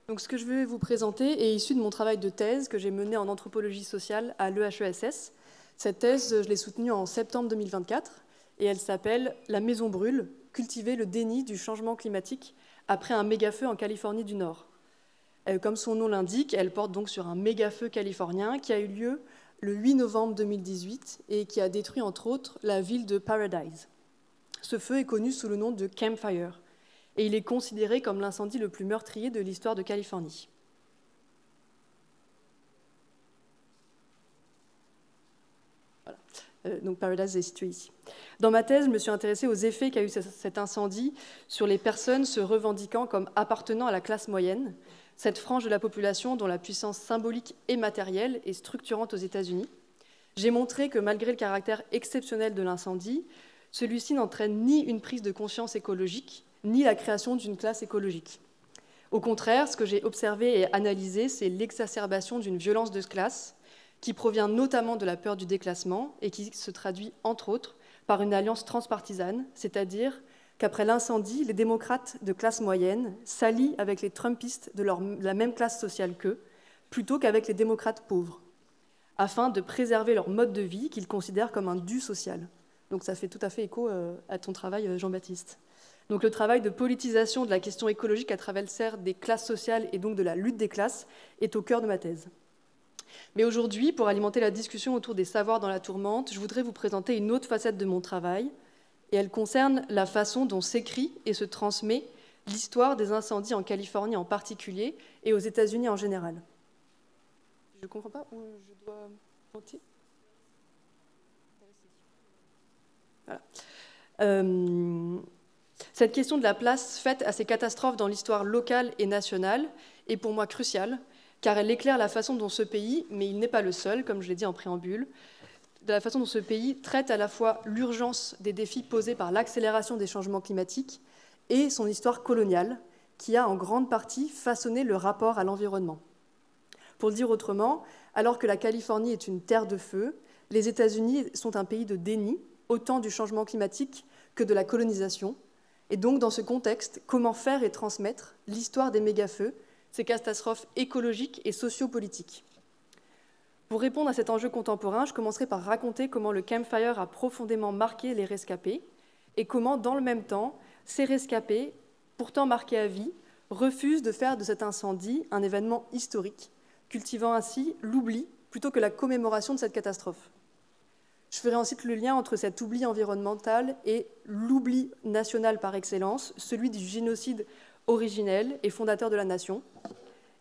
Donc, ce que je vais vous présenter est issu de mon travail de thèse que j'ai mené en anthropologie sociale à l'EHESS. Cette thèse, je l'ai soutenue en septembre 2024 et elle s'appelle « La maison brûle, cultiver le déni du changement climatique après un méga-feu en Californie du Nord ». Comme son nom l'indique, elle porte donc sur un méga-feu californien qui a eu lieu le 8 novembre 2018 et qui a détruit entre autres la ville de Paradise. Ce feu est connu sous le nom de Camp Fire et il est considéré comme l'incendie le plus meurtrier de l'histoire de Californie. Donc Paradise est situé ici. Dans ma thèse, je me suis intéressée aux effets qu'a eu cet incendie sur les personnes se revendiquant comme appartenant à la classe moyenne, cette frange de la population dont la puissance symbolique et matérielle est structurante aux États-Unis. J'ai montré que malgré le caractère exceptionnel de l'incendie, celui-ci n'entraîne ni une prise de conscience écologique, ni la création d'une classe écologique. Au contraire, ce que j'ai observé et analysé, c'est l'exacerbation d'une violence de classe qui provient notamment de la peur du déclassement et qui se traduit, entre autres, par une alliance transpartisane, c'est-à-dire qu'après l'incendie, les démocrates de classe moyenne s'allient avec les trumpistes de la même classe sociale qu'eux, plutôt qu'avec les démocrates pauvres, afin de préserver leur mode de vie qu'ils considèrent comme un dû social. Donc ça fait tout à fait écho à ton travail, Jean-Baptiste. Donc le travail de politisation de la question écologique à travers des classes sociales et donc de la lutte des classes est au cœur de ma thèse. Mais aujourd'hui, pour alimenter la discussion autour des savoirs dans la tourmente, je voudrais vous présenter une autre facette de mon travail, et elle concerne la façon dont s'écrit et se transmet l'histoire des incendies en Californie en particulier et aux États-Unis en général. Je ne comprends pas où je dois monter. Voilà. Cette question de la place faite à ces catastrophes dans l'histoire locale et nationale est pour moi cruciale, car elle éclaire la façon dont ce pays, mais il n'est pas le seul, comme je l'ai dit en préambule, de la façon dont ce pays traite à la fois l'urgence des défis posés par l'accélération des changements climatiques et son histoire coloniale, qui a en grande partie façonné le rapport à l'environnement. Pour le dire autrement, alors que la Californie est une terre de feu, les États-Unis sont un pays de déni, autant du changement climatique que de la colonisation. Et donc, dans ce contexte, comment faire et transmettre l'histoire des méga-feux, ces catastrophes écologiques et sociopolitiques? Pour répondre à cet enjeu contemporain, je commencerai par raconter comment le Camp Fire a profondément marqué les rescapés et comment, dans le même temps, ces rescapés, pourtant marqués à vie, refusent de faire de cet incendie un événement historique, cultivant ainsi l'oubli plutôt que la commémoration de cette catastrophe. Je ferai ensuite le lien entre cet oubli environnemental et l'oubli national par excellence, celui du génocide originel et fondateur de la nation.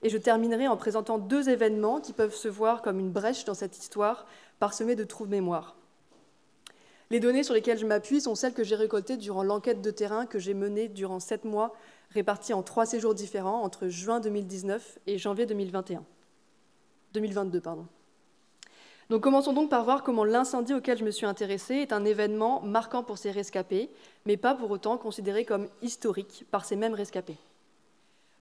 Et je terminerai en présentant deux événements qui peuvent se voir comme une brèche dans cette histoire parsemée de trous de mémoire. Les données sur lesquelles je m'appuie sont celles que j'ai récoltées durant l'enquête de terrain que j'ai menée durant 7 mois, répartis en 3 séjours différents entre juin 2019 et janvier 2022. Donc commençons donc par voir comment l'incendie auquel je me suis intéressée est un événement marquant pour ces rescapés, mais pas pour autant considéré comme historique par ces mêmes rescapés.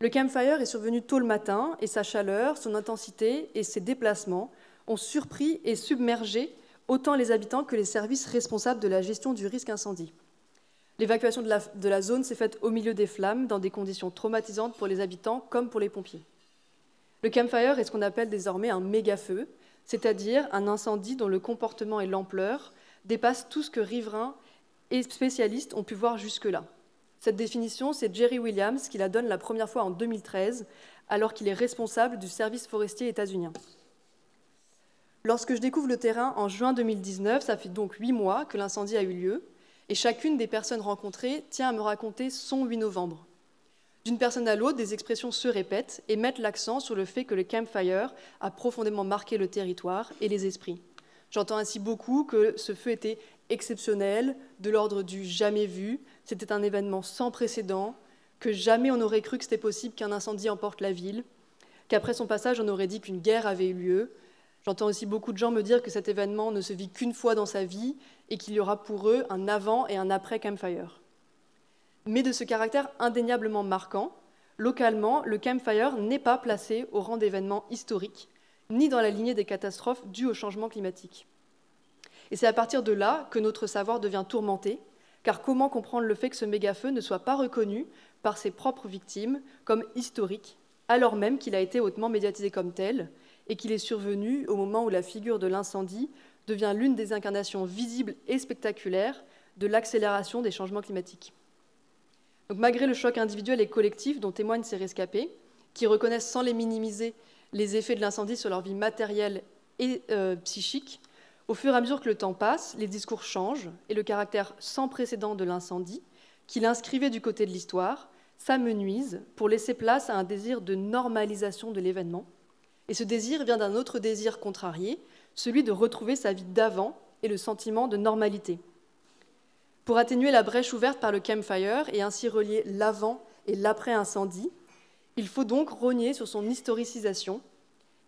Le Camp Fire est survenu tôt le matin et sa chaleur, son intensité et ses déplacements ont surpris et submergé autant les habitants que les services responsables de la gestion du risque incendie. L'évacuation de la zone s'est faite au milieu des flammes, dans des conditions traumatisantes pour les habitants comme pour les pompiers. Le Camp Fire est ce qu'on appelle désormais un méga-feu, c'est-à-dire un incendie dont le comportement et l'ampleur dépassent tout ce que riverains et spécialistes ont pu voir jusque-là. Cette définition, c'est Jerry Williams qui la donne la première fois en 2013, alors qu'il est responsable du service forestier états-unien. Lorsque je découvre le terrain en juin 2019, ça fait donc 8 mois que l'incendie a eu lieu, et chacune des personnes rencontrées tient à me raconter son 8 novembre. D'une personne à l'autre, des expressions se répètent et mettent l'accent sur le fait que le Camp Fire a profondément marqué le territoire et les esprits. J'entends ainsi beaucoup que ce feu était exceptionnel, de l'ordre du jamais vu, c'était un événement sans précédent, que jamais on n'aurait cru que c'était possible qu'un incendie emporte la ville, qu'après son passage, on aurait dit qu'une guerre avait eu lieu. J'entends aussi beaucoup de gens me dire que cet événement ne se vit qu'une fois dans sa vie et qu'il y aura pour eux un avant et un après Camp Fire. Mais de ce caractère indéniablement marquant, localement, le Camp Fire n'est pas placé au rang d'événement historique, ni dans la lignée des catastrophes dues au changement climatique. Et c'est à partir de là que notre savoir devient tourmenté, car comment comprendre le fait que ce méga-feu ne soit pas reconnu par ses propres victimes comme historique alors même qu'il a été hautement médiatisé comme tel, et qu'il est survenu au moment où la figure de l'incendie devient l'une des incarnations visibles et spectaculaires de l'accélération des changements climatiques. Donc, malgré le choc individuel et collectif dont témoignent ces rescapés, qui reconnaissent sans les minimiser les effets de l'incendie sur leur vie matérielle et psychique, au fur et à mesure que le temps passe, les discours changent et le caractère sans précédent de l'incendie, qui l'inscrivait du côté de l'histoire, s'amenuise pour laisser place à un désir de normalisation de l'événement. Et ce désir vient d'un autre désir contrarié, celui de retrouver sa vie d'avant et le sentiment de normalité. Pour atténuer la brèche ouverte par le campfire et ainsi relier l'avant et l'après-incendie, il faut donc rogner sur son historicisation.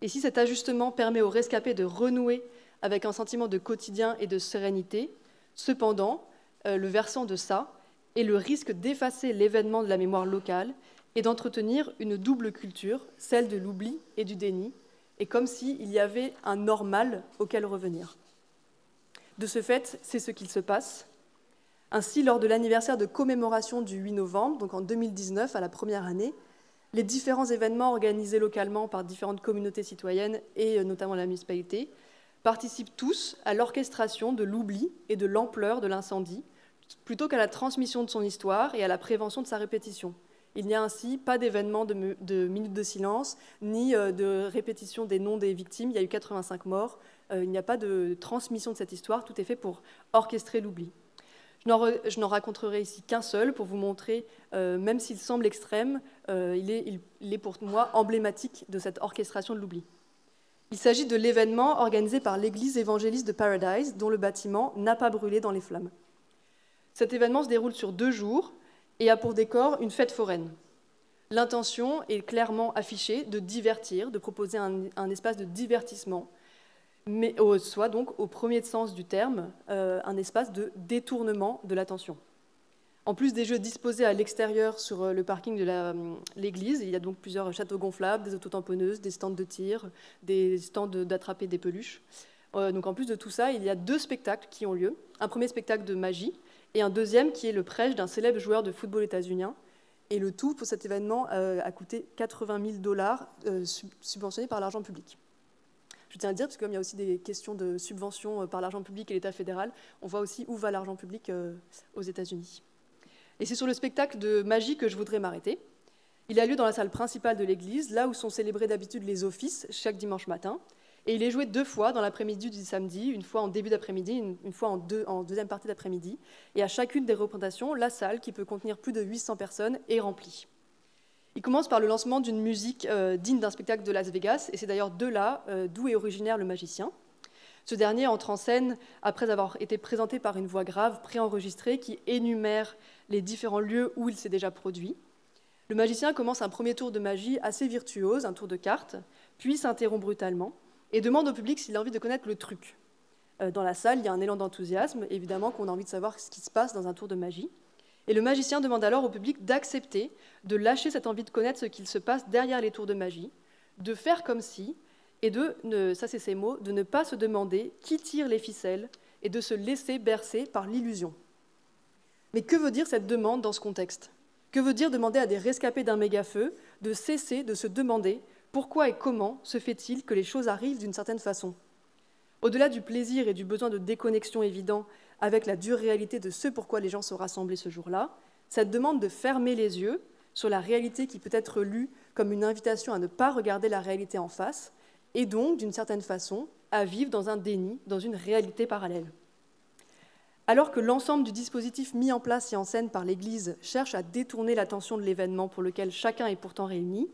Et si cet ajustement permet aux rescapés de renouer avec un sentiment de quotidien et de sérénité, cependant, le versant de ça est le risque d'effacer l'événement de la mémoire locale et d'entretenir une double culture, celle de l'oubli et du déni, et comme s'il y avait un normal auquel revenir. De ce fait, c'est ce qu'il se passe. Ainsi, lors de l'anniversaire de commémoration du 8 novembre, donc en 2019, à la première année, les différents événements organisés localement par différentes communautés citoyennes et notamment la municipalité participent tous à l'orchestration de l'oubli et de l'ampleur de l'incendie, plutôt qu'à la transmission de son histoire et à la prévention de sa répétition. Il n'y a ainsi pas d'événement de minutes de silence, ni de répétition des noms des victimes. Il y a eu 85 morts. Il n'y a pas de transmission de cette histoire. Tout est fait pour orchestrer l'oubli. Je n'en raconterai ici qu'un seul pour vous montrer, même s'il semble extrême, il est pour moi emblématique de cette orchestration de l'oubli. Il s'agit de l'événement organisé par l'église évangéliste de Paradise, dont le bâtiment n'a pas brûlé dans les flammes. Cet événement se déroule sur 2 jours et a pour décor une fête foraine. L'intention est clairement affichée de divertir, de proposer un espace de divertissement, mais soit donc au premier sens du terme, un espace de détournement de l'attention. En plus des jeux disposés à l'extérieur sur le parking de l'église, il y a donc plusieurs châteaux gonflables, des autotamponneuses, des stands de tir, des stands d'attraper des peluches. Donc en plus de tout ça, il y a 2 spectacles qui ont lieu. Un premier spectacle de magie et un deuxième qui est le prêche d'un célèbre joueur de football états-unien. Et le tout, pour cet événement, a coûté $80 000 subventionnés par l'argent public. Je tiens à dire, parce que comme il y a aussi des questions de subvention par l'argent public et l'État fédéral, on voit aussi où va l'argent public aux États-Unis. Et c'est sur le spectacle de magie que je voudrais m'arrêter. Il a lieu dans la salle principale de l'église, là où sont célébrés d'habitude les offices, chaque dimanche matin. Et il est joué 2 fois dans l'après-midi du samedi, une fois en début d'après-midi, une fois en deuxième partie d'après-midi. Et à chacune des représentations, la salle, qui peut contenir plus de 800 personnes, est remplie. Il commence par le lancement d'une musique digne d'un spectacle de Las Vegas, et c'est d'ailleurs de là d'où est originaire le magicien. Ce dernier entre en scène après avoir été présenté par une voix grave préenregistrée qui énumère les différents lieux où il s'est déjà produit. Le magicien commence un premier tour de magie assez virtuose, un tour de cartes, puis s'interrompt brutalement et demande au public s'il a envie de connaître le truc. Dans la salle, il y a un élan d'enthousiasme, évidemment qu'on a envie de savoir ce qui se passe dans un tour de magie. Et le magicien demande alors au public d'accepter, de lâcher cette envie de connaître ce qu'il se passe derrière les tours de magie, de faire comme si, et ça c'est ses mots, de ne pas se demander qui tire les ficelles et de se laisser bercer par l'illusion. Mais que veut dire cette demande dans ce contexte ? Que veut dire demander à des rescapés d'un méga-feu de cesser de se demander pourquoi et comment se fait-il que les choses arrivent d'une certaine façon ? Au-delà du plaisir et du besoin de déconnexion évident avec la dure réalité de ce pourquoi les gens se rassemblaient ce jour-là, cette demande de fermer les yeux sur la réalité qui peut être lue comme une invitation à ne pas regarder la réalité en face, et donc, d'une certaine façon, à vivre dans un déni, dans une réalité parallèle. Alors que l'ensemble du dispositif mis en place et en scène par l'Église cherche à détourner l'attention de l'événement pour lequel chacun est pourtant réuni,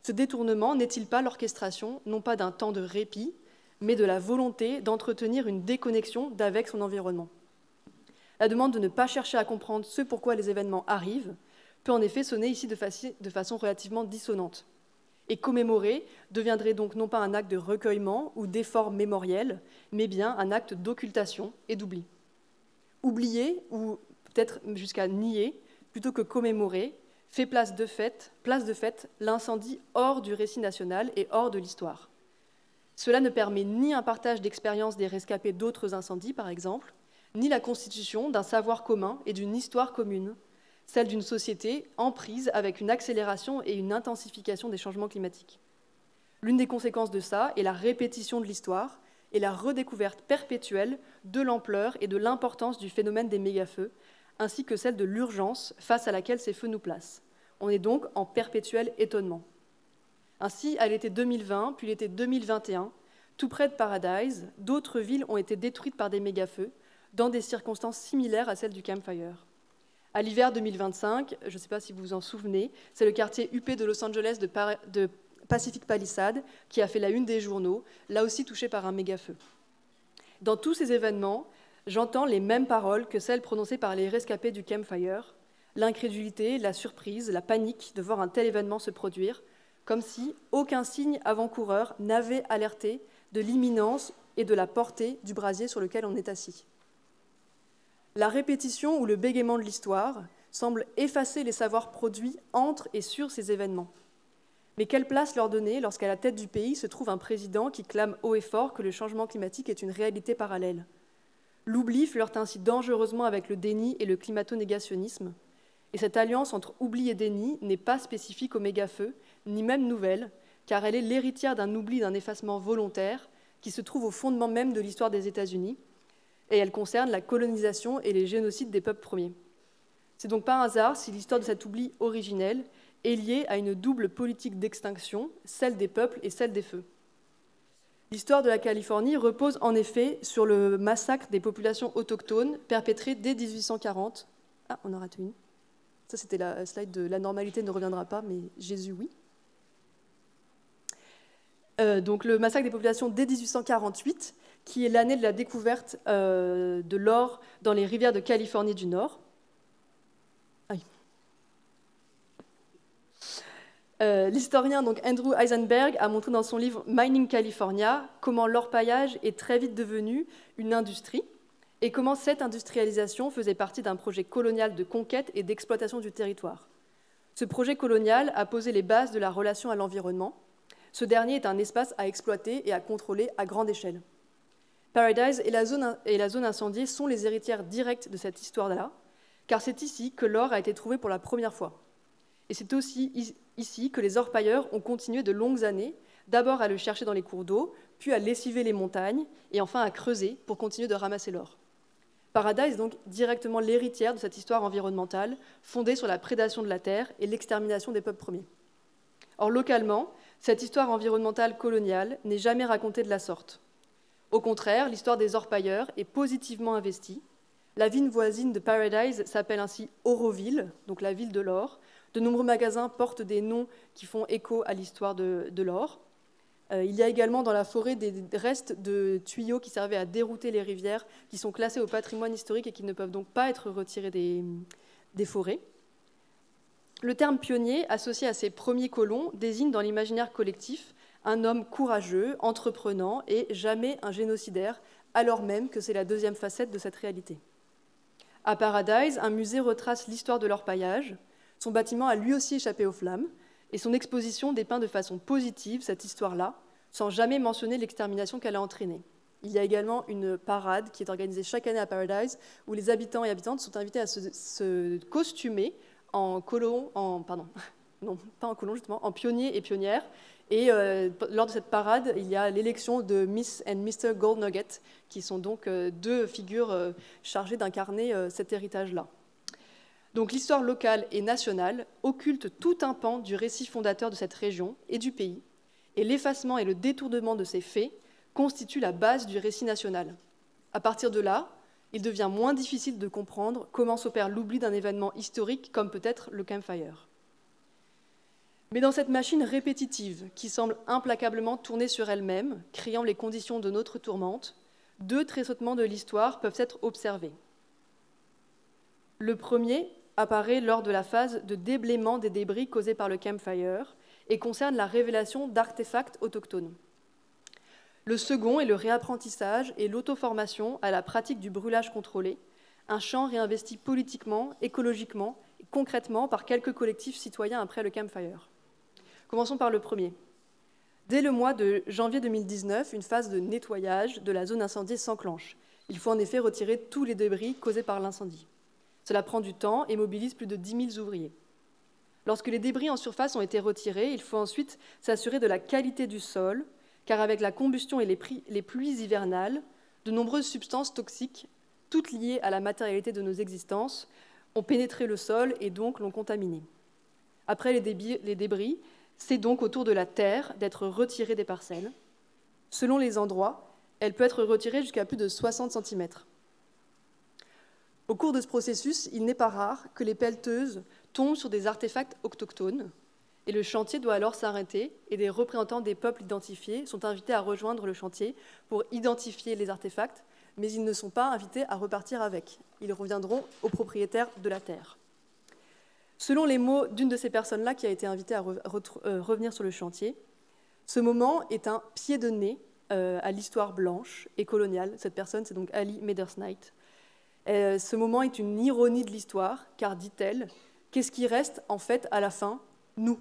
ce détournement n'est-il pas l'orchestration, non pas d'un temps de répit, mais de la volonté d'entretenir une déconnexion d'avec son environnement. La demande de ne pas chercher à comprendre ce pourquoi les événements arrivent peut en effet sonner ici de façon relativement dissonante. Et commémorer deviendrait donc non pas un acte de recueillement ou d'effort mémoriel, mais bien un acte d'occultation et d'oubli. Oublier, ou peut-être jusqu'à nier, plutôt que commémorer, fait place de fait l'incendie hors du récit national et hors de l'histoire. Cela ne permet ni un partage d'expériences des rescapés d'autres incendies, par exemple, ni la constitution d'un savoir commun et d'une histoire commune, celle d'une société en prise avec une accélération et une intensification des changements climatiques. L'une des conséquences de ça est la répétition de l'histoire et la redécouverte perpétuelle de l'ampleur et de l'importance du phénomène des mégafeux, ainsi que celle de l'urgence face à laquelle ces feux nous placent. On est donc en perpétuel étonnement. Ainsi, à l'été 2020, puis l'été 2021, tout près de Paradise, d'autres villes ont été détruites par des mégafeux, dans des circonstances similaires à celles du Camp Fire. À l'hiver 2025, je ne sais pas si vous vous en souvenez, c'est le quartier huppé de Los Angeles de Pacific Palisades qui a fait la une des journaux, là aussi touché par un mégafeu. Dans tous ces événements, j'entends les mêmes paroles que celles prononcées par les rescapés du Camp Fire, l'incrédulité, la surprise, la panique de voir un tel événement se produire, comme si aucun signe avant-coureur n'avait alerté de l'imminence et de la portée du brasier sur lequel on est assis. La répétition ou le bégaiement de l'histoire semble effacer les savoirs produits entre et sur ces événements. Mais quelle place leur donner lorsqu'à la tête du pays se trouve un président qui clame haut et fort que le changement climatique est une réalité parallèle? L'oubli flirte ainsi dangereusement avec le déni et le climato-négationnisme. Et cette alliance entre oubli et déni n'est pas spécifique aux mégafeux, ni même nouvelle, car elle est l'héritière d'un oubli, d'un effacement volontaire qui se trouve au fondement même de l'histoire des États-Unis, et elle concerne la colonisation et les génocides des peuples premiers. C'est donc pas un hasard si l'histoire de cet oubli originel est liée à une double politique d'extinction, celle des peuples et celle des feux. L'histoire de la Californie repose en effet sur le massacre des populations autochtones perpétré dès 1840. Ah, on en rate une. Ça, c'était la slide de « La normalité ne reviendra pas », mais Jésus, oui. Donc le massacre des populations dès 1848, qui est l'année de la découverte de l'or dans les rivières de Californie du Nord. L'historien donc Andrew Eisenberg a montré dans son livre Mining California comment l'orpaillage est très vite devenu une industrie et comment cette industrialisation faisait partie d'un projet colonial de conquête et d'exploitation du territoire. Ce projet colonial a posé les bases de la relation à l'environnement. Ce dernier est un espace à exploiter et à contrôler à grande échelle. Paradise et la zone incendiée sont les héritières directes de cette histoire-là, car c'est ici que l'or a été trouvé pour la première fois. Et c'est aussi ici que les orpailleurs ont continué de longues années, d'abord à le chercher dans les cours d'eau, puis à lessiver les montagnes, et enfin à creuser pour continuer de ramasser l'or. Paradise est donc directement l'héritière de cette histoire environnementale, fondée sur la prédation de la terre et l'extermination des peuples premiers. Or, localement, cette histoire environnementale coloniale n'est jamais racontée de la sorte. Au contraire, l'histoire des orpailleurs est positivement investie. La ville voisine de Paradise s'appelle ainsi Oroville, donc la ville de l'or. De nombreux magasins portent des noms qui font écho à l'histoire de l'or. Il y a également dans la forêt des restes de tuyaux qui servaient à dérouter les rivières, qui sont classés au patrimoine historique et qui ne peuvent donc pas être retirés des forêts. Le terme pionnier, associé à ces premiers colons, désigne dans l'imaginaire collectif un homme courageux, entreprenant et jamais un génocidaire, alors même que c'est la deuxième facette de cette réalité. À Paradise, un musée retrace l'histoire de l'orpaillage. Son bâtiment a lui aussi échappé aux flammes, et son exposition dépeint de façon positive cette histoire-là, sans jamais mentionner l'extermination qu'elle a entraînée. Il y a également une parade qui est organisée chaque année à Paradise, où les habitants et habitantes sont invités à se costumer en pionniers et pionnières. Et lors de cette parade, il y a l'élection de Miss and Mr. Gold Nugget, qui sont donc deux figures chargées d'incarner cet héritage-là. Donc l'histoire locale et nationale occulte tout un pan du récit fondateur de cette région et du pays, et l'effacement et le détournement de ces faits constituent la base du récit national. À partir de là, il devient moins difficile de comprendre comment s'opère l'oubli d'un événement historique comme peut-être le Camp Fire. Mais dans cette machine répétitive qui semble implacablement tourner sur elle-même, créant les conditions de notre tourmente, deux tressautements de l'histoire peuvent être observés. Le premier apparaît lors de la phase de déblaiement des débris causés par le Camp Fire et concerne la révélation d'artefacts autochtones. Le second est le réapprentissage et l'auto-formation à la pratique du brûlage contrôlé, un champ réinvesti politiquement, écologiquement et concrètement par quelques collectifs citoyens après le Camp Fire. Commençons par le premier. Dès le mois de janvier 2019, une phase de nettoyage de la zone incendiée s'enclenche. Il faut en effet retirer tous les débris causés par l'incendie. Cela prend du temps et mobilise plus de 10 000 ouvriers. Lorsque les débris en surface ont été retirés, il faut ensuite s'assurer de la qualité du sol, car avec la combustion et les pluies hivernales, de nombreuses substances toxiques, toutes liées à la matérialité de nos existences, ont pénétré le sol et donc l'ont contaminé. Après les débris, c'est donc au tour de la terre d'être retirée des parcelles. Selon les endroits, elle peut être retirée jusqu'à plus de 60 cm. Au cours de ce processus, il n'est pas rare que les pelleteuses tombent sur des artefacts autochtones, et le chantier doit alors s'arrêter, et des représentants des peuples identifiés sont invités à rejoindre le chantier pour identifier les artefacts, mais ils ne sont pas invités à repartir avec. Ils reviendront aux propriétaires de la terre. Selon les mots d'une de ces personnes-là qui a été invitée à revenir sur le chantier, ce moment est un pied de nez à l'histoire blanche et coloniale. Cette personne, c'est donc Ali Medersnight. Ce moment est une ironie de l'histoire, car, dit-elle, qu'est-ce qui reste en fait à la fin? Nous.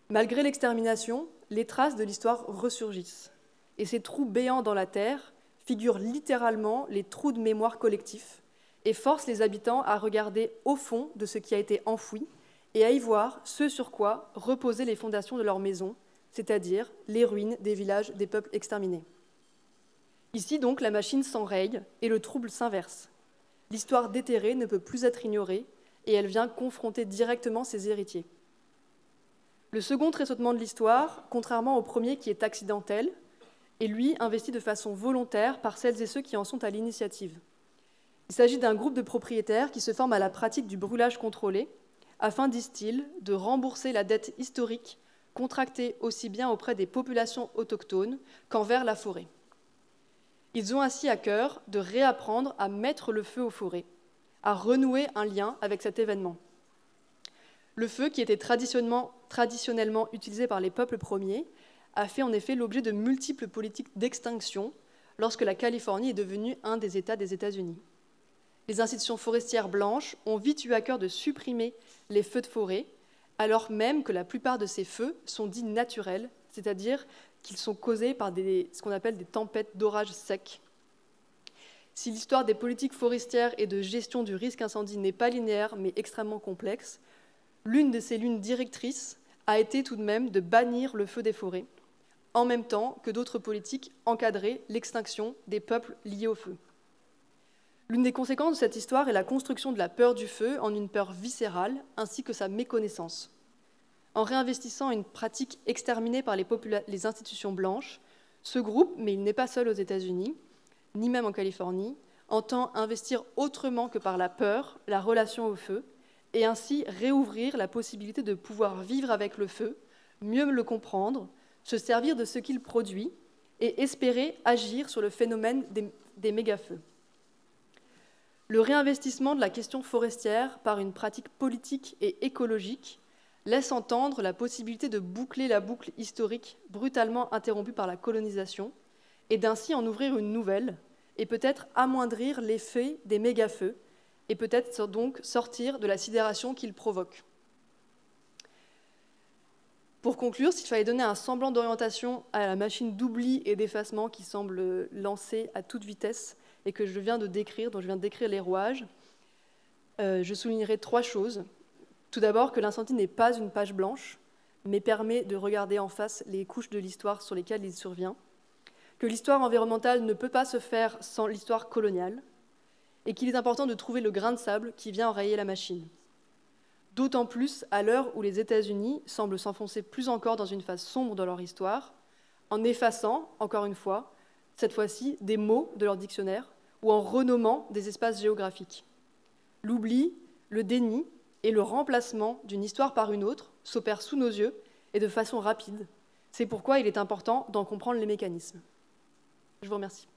Malgré l'extermination, les traces de l'histoire ressurgissent. Et ces trous béants dans la terre figurent littéralement les trous de mémoire collectifs et forcent les habitants à regarder au fond de ce qui a été enfoui et à y voir ce sur quoi reposaient les fondations de leurs maisons, c'est-à-dire les ruines des villages des peuples exterminés. Ici, donc, la machine s'enraye et le trouble s'inverse. L'histoire déterrée ne peut plus être ignorée et elle vient confronter directement ses héritiers. Le second tressautement de l'histoire, contrairement au premier qui est accidentel, est lui investi de façon volontaire par celles et ceux qui en sont à l'initiative. Il s'agit d'un groupe de propriétaires qui se forment à la pratique du brûlage contrôlé afin, disent-ils, de rembourser la dette historique contractée aussi bien auprès des populations autochtones qu'envers la forêt. Ils ont ainsi à cœur de réapprendre à mettre le feu aux forêts, à renouer un lien avec cet événement. Le feu, qui était traditionnellement utilisé par les peuples premiers, a fait en effet l'objet de multiples politiques d'extinction lorsque la Californie est devenue un des États des États-Unis. Les institutions forestières blanches ont vite eu à cœur de supprimer les feux de forêt, alors même que la plupart de ces feux sont dits naturels, c'est-à-dire qu'ils sont causés par ce qu'on appelle des tempêtes d'orage secs. Si l'histoire des politiques forestières et de gestion du risque incendie n'est pas linéaire, mais extrêmement complexe, l'une de ces lignes directrices a été tout de même de bannir le feu des forêts, en même temps que d'autres politiques encadraient l'extinction des peuples liés au feu. L'une des conséquences de cette histoire est la construction de la peur du feu en une peur viscérale, ainsi que sa méconnaissance. En réinvestissant une pratique exterminée par les institutions blanches, ce groupe, mais il n'est pas seul aux États-Unis, ni même en Californie, entend investir autrement que par la peur la relation au feu, et ainsi réouvrir la possibilité de pouvoir vivre avec le feu, mieux le comprendre, se servir de ce qu'il produit et espérer agir sur le phénomène des méga-feux. Le réinvestissement de la question forestière par une pratique politique et écologique laisse entendre la possibilité de boucler la boucle historique brutalement interrompue par la colonisation et d'ainsi en ouvrir une nouvelle et peut-être amoindrir l'effet des méga-feux et peut-être donc sortir de la sidération qu'ils provoquent. Pour conclure, s'il fallait donner un semblant d'orientation à la machine d'oubli et d'effacement qui semble lancée à toute vitesse et que je viens de décrire, dont je viens de décrire les rouages, je soulignerai 3 choses. Tout d'abord, que l'incendie n'est pas une page blanche, mais permet de regarder en face les couches de l'histoire sur lesquelles il survient, que l'histoire environnementale ne peut pas se faire sans l'histoire coloniale, et qu'il est important de trouver le grain de sable qui vient enrayer la machine. D'autant plus à l'heure où les États-Unis semblent s'enfoncer plus encore dans une phase sombre de leur histoire, en effaçant, encore une fois, cette fois-ci, des mots de leur dictionnaire ou en renommant des espaces géographiques. L'oubli, le déni et le remplacement d'une histoire par une autre s'opèrent sous nos yeux et de façon rapide. C'est pourquoi il est important d'en comprendre les mécanismes. Je vous remercie.